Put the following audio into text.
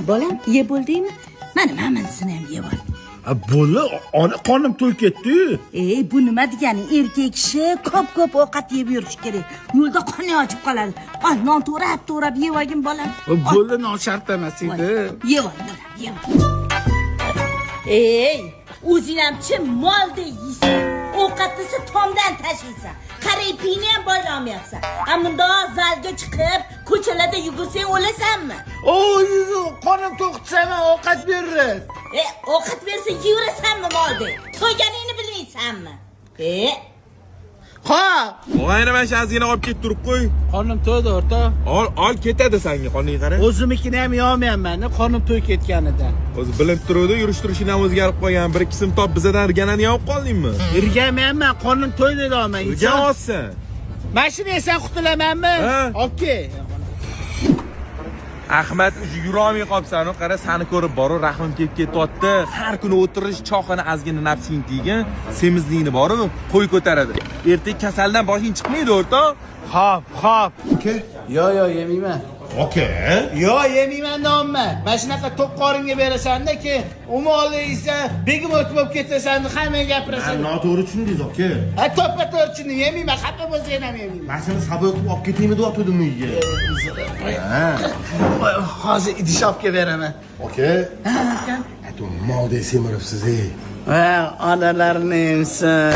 bolam, ye bo'ldingmi? Mana hammasini ham yeb ol. Bo'ldi, ona qonim to'yib ketdi-yu. Bu nima degani? Erkak kishi ko'p ovqat yeb yurish kerak. Yo'lda qoni ochib qoladi. Ol, non to'rab yeb olgin bolam. Bo'ldi, non shart emas edi. Yeb ol, bolam, yeb ol. O'zing ham chin moldek yeysan. Ovqatni tomdan tashlaysan. Qaray piyni ham boylamayapsan. Amunda zalga chiqib, ko'chalarda yugursang o'lasanmi? Qonim to'qitsam ovqat berasiz. Ovqat bersa yeyverasanmi moldek? To'yganingni bilmaysanmi? Xo'p. Og'ayni mana shu azgina olib ketib turib qo'y. Qonim to'ydi, o'rta. Ol ketadi senga qoningga qara. O'zimnikini ham yo'mayapman, qonim to'yib ketganida. O'zi bilinib turuvdi, yurish-turishing ham o'zgarib qolgan. 1-2 sim top bizadan irganani yopib qoldingmi? Irganmayapman, qonim to'ydi deyman. Irgan olsan. Mashina esan qutulamanmi? Okey. Ahmad uji yurolmay qolibsan, qara seni ko'rib boru rahmim kelib ketyapti. Har kuni o'tirish choqini azgina nafsing tiygan, semizlikni boru qo'y ko'taradi. Ertaga kasaldan boshing chiqmaydi, o'rta. Xo'p. Okey. Yo, yemayman. Okey. Yo, yemayman deyapman. Mana shunaqa to'q qoringa berasan-da, keyin umolni yeysa, begim o'tib bo'lib ketasan, hamma gapirasan. Noto'g'ri tushundingiz, okey. To'ppa-to'g'ri tushundim, yemayman, xafa bo'lsang ham yemayman. Men seni sabr qilib olib ketaymi deyotgandim uyga. Hozir idishobga beraman. Okey. Ato moldek semiribsiz, Onalarini emsin.